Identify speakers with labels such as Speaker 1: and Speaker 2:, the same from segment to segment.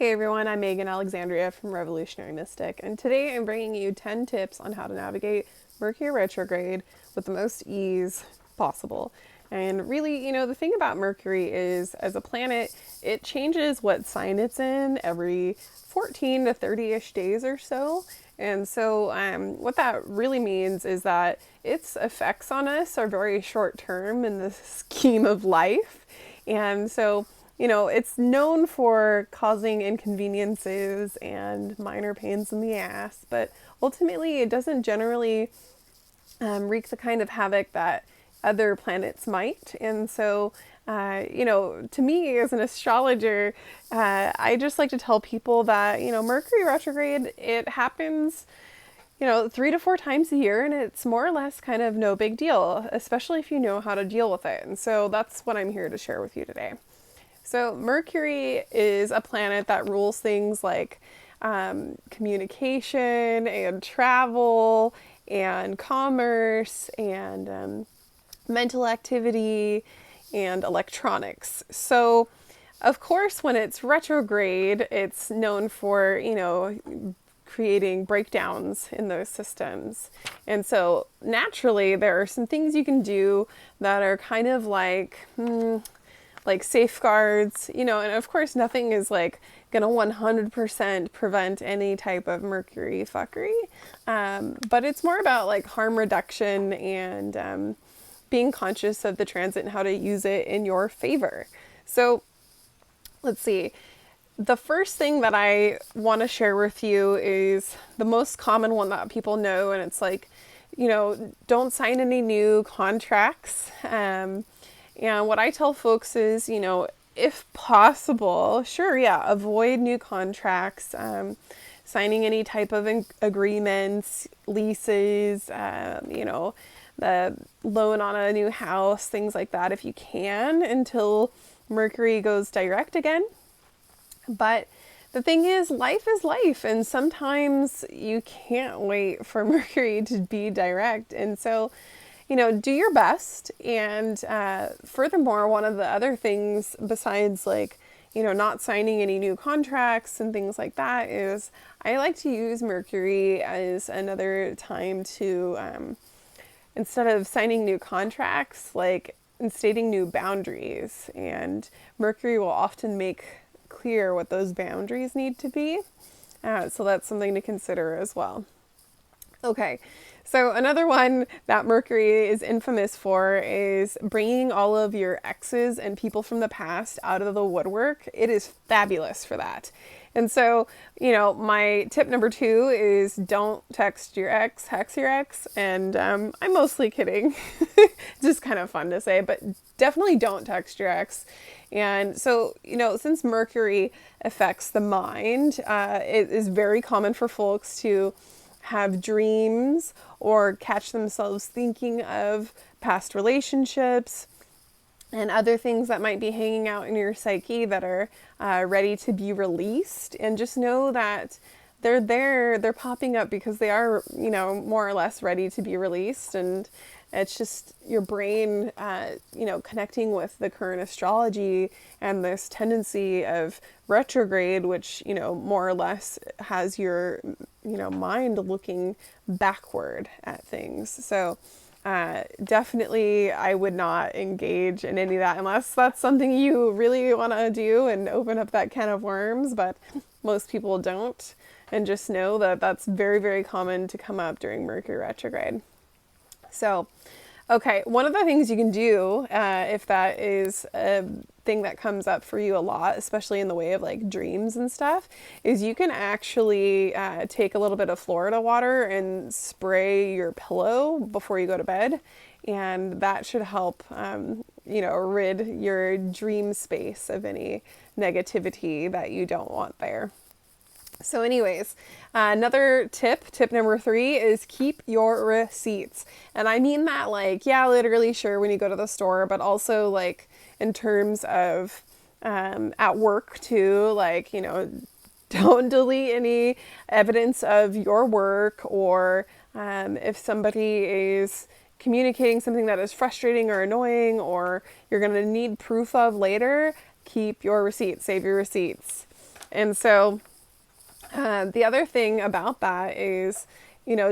Speaker 1: Hey everyone, I'm Megan Alexandria from Revolutionary Mystic, and today I'm bringing you 10 tips on how to navigate Mercury retrograde with the most ease possible. And really, the thing about Mercury is, as a planet, it changes what sign it's in every 14 to 30-ish days or so. And so what that really means is that its effects on us are very short term in the scheme of life. And so it's known for causing inconveniences and minor pains in the ass, but ultimately it doesn't generally wreak the kind of havoc that other planets might. And so, to me as an astrologer, I just like to tell people that, Mercury retrograde, it happens 3 to 4 times a year, and it's more or less kind of no big deal, especially if you know how to deal with it. And so that's what I'm here to share with you today. So Mercury is a planet that rules things like communication and travel and commerce and mental activity and electronics. So, of course, when it's retrograde, it's known for, creating breakdowns in those systems. And so naturally, there are some things you can do that are kind of like safeguards, and of course nothing is like gonna 100% prevent any type of Mercury fuckery. But it's more about like harm reduction and being conscious of the transit and how to use it in your favor. So let's see. The first thing that I want to share with you is the most common one that people know, and it's like, don't sign any new contracts. And what I tell folks is, if possible, sure, yeah, avoid new contracts, signing any type of agreements, leases, the loan on a new house, things like that, if you can, until Mercury goes direct again. But the thing is life, and sometimes you can't wait for Mercury to be direct. And so, do your best. And furthermore, one of the other things besides not signing any new contracts and things like that is I like to use Mercury as another time to, instead of signing new contracts, instating new boundaries. And Mercury will often make clear what those boundaries need to be. So that's something to consider as well. Okay, so another one that Mercury is infamous for is bringing all of your exes and people from the past out of the woodwork. It is fabulous for that. And so, my tip number 2 is don't text your ex, hex your ex. And I'm mostly kidding. Just kind of fun to say, but definitely don't text your ex. And so, since Mercury affects the mind, it is very common for folks to have dreams or catch themselves thinking of past relationships and other things that might be hanging out in your psyche that are ready to be released. And just know that they're there, they're popping up because they are, more or less ready to be released. And it's just your brain, connecting with the current astrology and this tendency of retrograde, which, more or less has your, mind looking backward at things. So definitely I would not engage in any of that unless that's something you really want to do and open up that can of worms, but most people don't. And just know that that's very, very common to come up during Mercury retrograde. So, okay, one of the things you can do, if that is a thing that comes up for you a lot, especially in the way of dreams and stuff, is you can actually take a little bit of Florida water and spray your pillow before you go to bed. And that should help, rid your dream space of any negativity that you don't want there. So anyways, another tip number 3 is keep your receipts. And I mean that literally, sure, when you go to the store, but also in terms of at work too, don't delete any evidence of your work, or if somebody is communicating something that is frustrating or annoying or you're going to need proof of later, keep your receipts, save your receipts. And so the other thing about that is,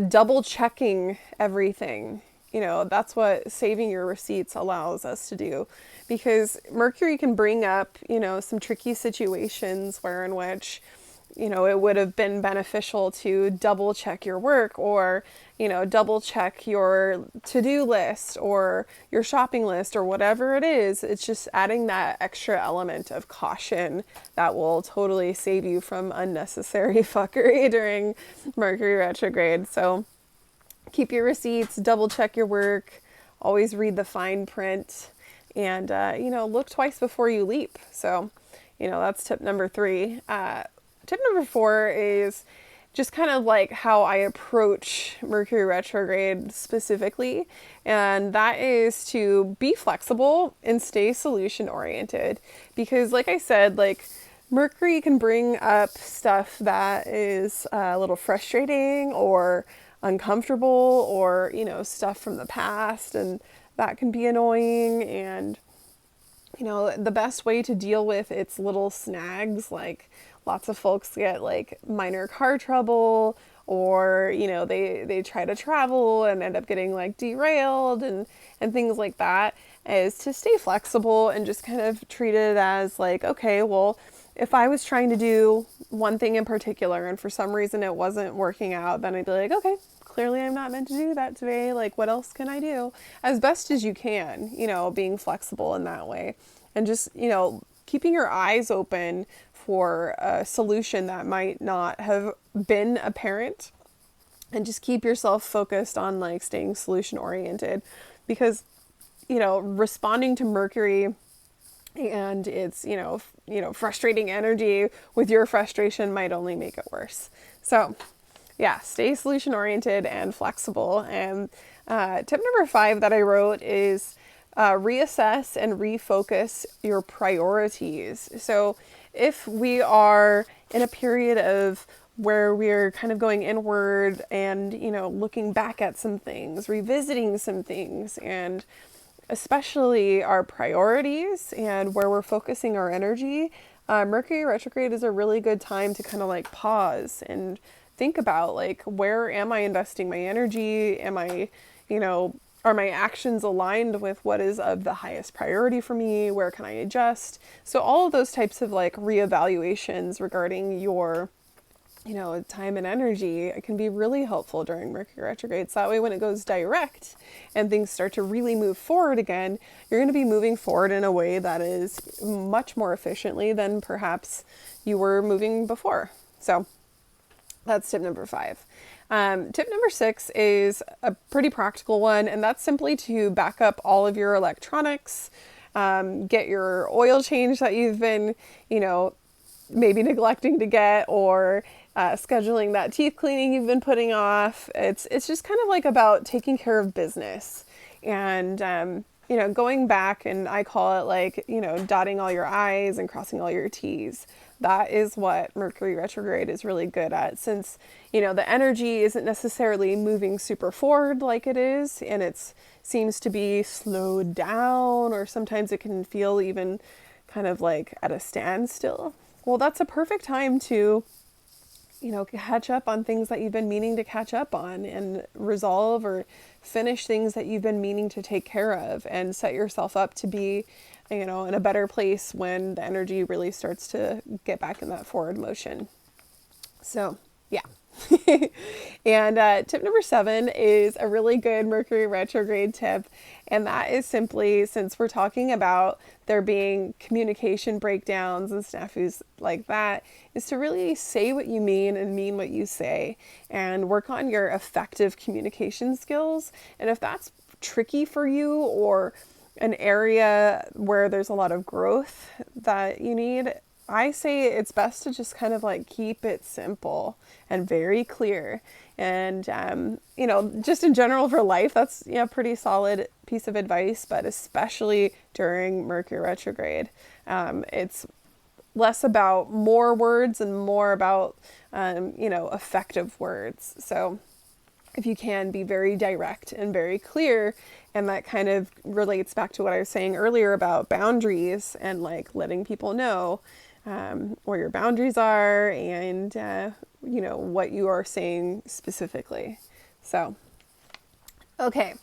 Speaker 1: double checking everything. That's what saving your receipts allows us to do, because Mercury can bring up, some tricky situations where in which, it would have been beneficial to double check your work, or, double check your to-do list or your shopping list or whatever it is. It's just adding that extra element of caution that will totally save you from unnecessary fuckery during Mercury retrograde. So keep your receipts, double check your work, always read the fine print, and, look twice before you leap. So, that's tip number 3. Tip number 4 is just kind of like how I approach Mercury retrograde specifically. And that is to be flexible and stay solution oriented. Because like I said, like Mercury can bring up stuff that is a little frustrating or uncomfortable, or, stuff from the past, and that can be annoying. And, the best way to deal with its little snags, like lots of folks get like minor car trouble, or, they try to travel and end up getting like derailed and things like that, is to stay flexible and just kind of treat it as like, okay, well, if I was trying to do one thing in particular and for some reason it wasn't working out, then I'd be like, okay, clearly I'm not meant to do that today. Like, what else can I do? As best as you can, being flexible in that way. And just, keeping your eyes open for a solution that might not have been apparent. And just keep yourself focused on like staying solution oriented, because, responding to Mercury and it's, frustrating energy with your frustration might only make it worse. So yeah, stay solution oriented and flexible. And tip number 5 that I wrote is reassess and refocus your priorities. So if we are in a period of where we're kind of going inward and, looking back at some things, revisiting some things, and especially our priorities and where we're focusing our energy, Mercury retrograde is a really good time to kind of like pause and think about like, where am I investing my energy? Am I, are my actions aligned with what is of the highest priority for me? Where can I adjust? So all of those types of like reevaluations regarding your, time and energy, it can be really helpful during Mercury retrograde. So that way when it goes direct and things start to really move forward again, you're going to be moving forward in a way that is much more efficiently than perhaps you were moving before. So that's tip number 5. Tip number 6 is a pretty practical one, and that's simply to back up all of your electronics, get your oil change that you've been, maybe neglecting to get, or scheduling that teeth cleaning you've been putting off. It's just kind of like about taking care of business and, going back, and I call it like, dotting all your I's and crossing all your T's. That is what Mercury retrograde is really good at, since, the energy isn't necessarily moving super forward like it is, and it seems to be slowed down, or sometimes it can feel even kind of like at a standstill. Well, that's a perfect time to, catch up on things that you've been meaning to catch up on, and resolve or finish things that you've been meaning to take care of, and set yourself up to be, in a better place when the energy really starts to get back in that forward motion. So, yeah. And tip number 7 is a really good Mercury retrograde tip. And that is simply, since we're talking about there being communication breakdowns and snafus like that, is to really say what you mean and mean what you say, and work on your effective communication skills. And if that's tricky for you, or an area where there's a lot of growth that you need, I say it's best to just kind of like keep it simple and very clear. And, just in general for life, that's a pretty solid piece of advice, but especially during Mercury retrograde, it's less about more words and more about, effective words. So if you can be very direct and very clear, and that kind of relates back to what I was saying earlier about boundaries and like letting people know, where your boundaries are, and what you are saying specifically. So, okay.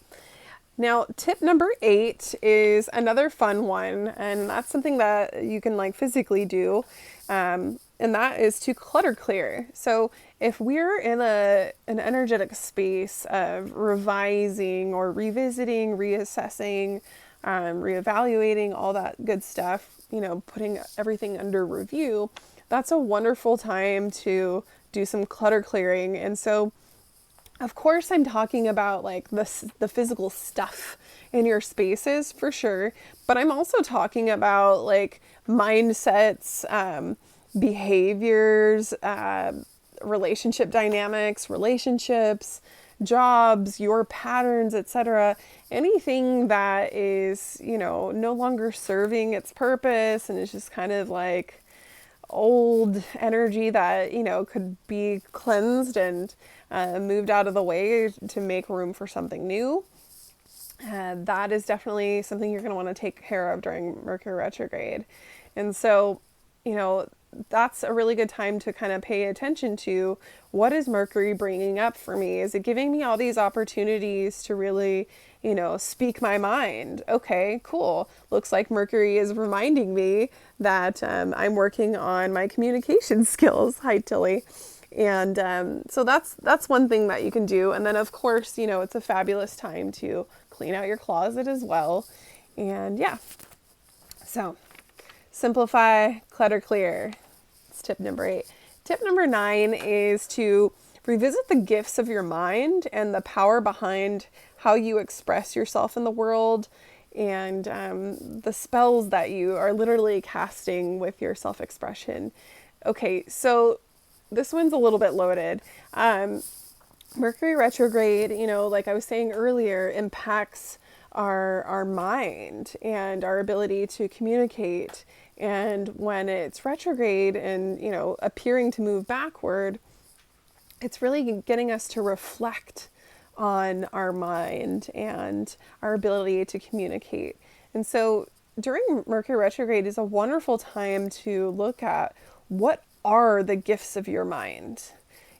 Speaker 1: Now, tip number 8 is another fun one, and that's something that you can like physically do, and that is to clutter clear. So, if we're in an energetic space of revising or revisiting, reassessing, reevaluating, all that good stuff, putting everything under review, that's a wonderful time to do some clutter clearing. And so, of course, I'm talking about like the physical stuff in your spaces for sure, but I'm also talking about like mindsets, behaviors, relationship dynamics, relationships, jobs, your patterns, etc. Anything that is, no longer serving its purpose and is just kind of like old energy that, could be cleansed and moved out of the way to make room for something new. That is definitely something you're going to want to take care of during Mercury retrograde. And so, that's a really good time to kind of pay attention to what is Mercury bringing up for me? Is it giving me all these opportunities to really, speak my mind? Okay, cool. Looks like Mercury is reminding me that I'm working on my communication skills. Hi, Tilly. And so that's one thing that you can do. And then, of course, it's a fabulous time to clean out your closet as well. And yeah, so simplify, clutter clear. It's tip number 8. Tip number 9 is to revisit the gifts of your mind and the power behind how you express yourself in the world, and the spells that you are literally casting with your self-expression. Okay, so this one's a little bit loaded. Mercury retrograde, like I was saying earlier, impacts our mind and our ability to communicate. And when it's retrograde and, appearing to move backward, it's really getting us to reflect on our mind and our ability to communicate. And so during Mercury retrograde is a wonderful time to look at what are the gifts of your mind.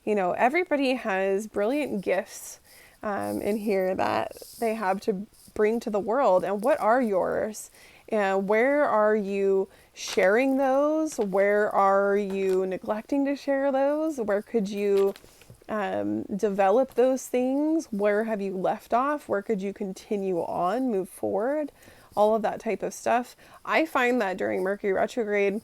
Speaker 1: Everybody has brilliant gifts in here that they have to bring to the world. And what are yours? And where are you sharing those? Where are you neglecting to share those? Where could you develop those things? Where have you left off? Where could you continue on, move forward? All of that type of stuff. I find that during Mercury retrograde,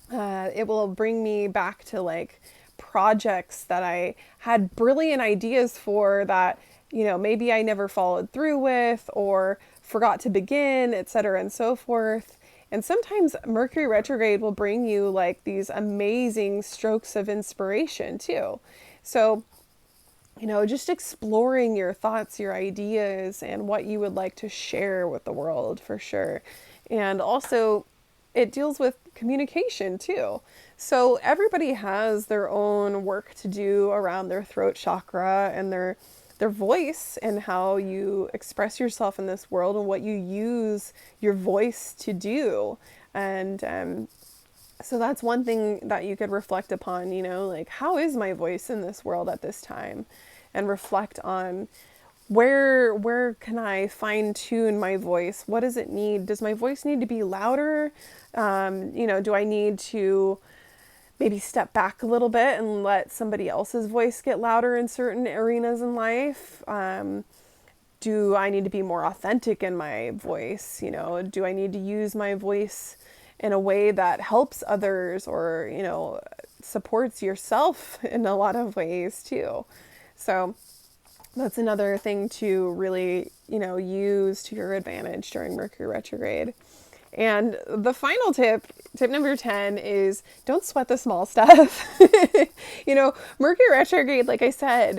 Speaker 1: it will bring me back to like projects that I had brilliant ideas for that, maybe I never followed through with or forgot to begin, etc. and so forth. And sometimes Mercury retrograde will bring you like these amazing strokes of inspiration too. So, just exploring your thoughts, your ideas, and what you would like to share with the world for sure. And also, it deals with communication too. So everybody has their own work to do around their throat chakra and their voice and how you express yourself in this world and what you use your voice to do. And so that's one thing that you could reflect upon, like how is my voice in this world at this time? And reflect on where can I fine tune my voice? What does it need? Does my voice need to be louder? Do I need to maybe step back a little bit and let somebody else's voice get louder in certain arenas in life? Do I need to be more authentic in my voice? Do I need to use my voice in a way that helps others or, supports yourself in a lot of ways too? So that's another thing to really, use to your advantage during Mercury retrograde. And the final tip number 10 is don't sweat the small stuff. Mercury retrograde, like I said,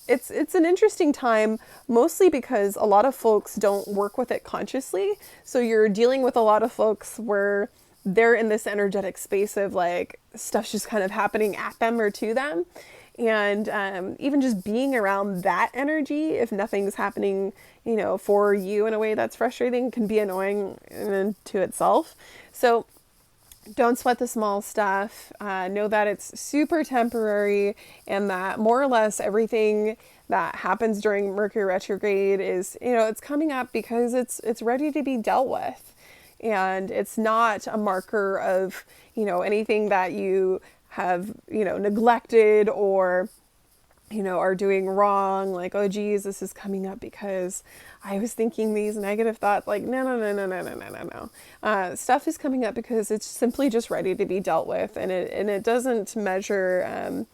Speaker 1: it's an interesting time, mostly because a lot of folks don't work with it consciously. So you're dealing with a lot of folks where they're in this energetic space of like stuff's just kind of happening at them or to them. And even just being around that energy, if nothing's happening, for you in a way that's frustrating, can be annoying to itself. So don't sweat the small stuff. Know that it's super temporary, and that more or less everything that happens during Mercury retrograde is, it's coming up because it's ready to be dealt with. And it's not a marker of, anything that you have, neglected or are doing wrong, like, oh geez, this is coming up because I was thinking these negative thoughts. Like, no, no, no, no, no, no, no, no, no. Stuff is coming up because it's simply just ready to be dealt with, and it doesn't measure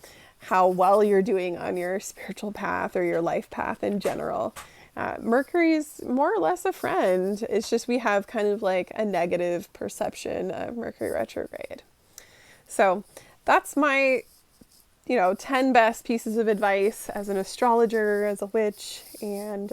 Speaker 1: how well you're doing on your spiritual path or your life path in general. Mercury's more or less a friend. It's just we have kind of like a negative perception of Mercury retrograde. So that's my 10 best pieces of advice as an astrologer, as a witch, and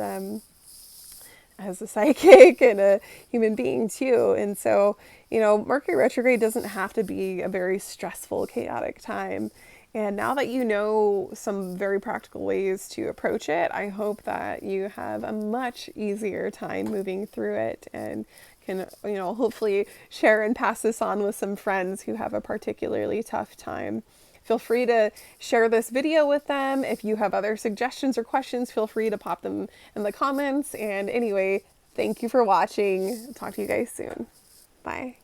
Speaker 1: as a psychic and a human being too. And so, Mercury retrograde doesn't have to be a very stressful, chaotic time. And now that you know some very practical ways to approach it, I hope that you have a much easier time moving through it and can, hopefully share and pass this on with some friends who have a particularly tough time. Feel free to share this video with them. If you have other suggestions or questions, feel free to pop them in the comments. And anyway, thank you for watching. Talk to you guys soon. Bye.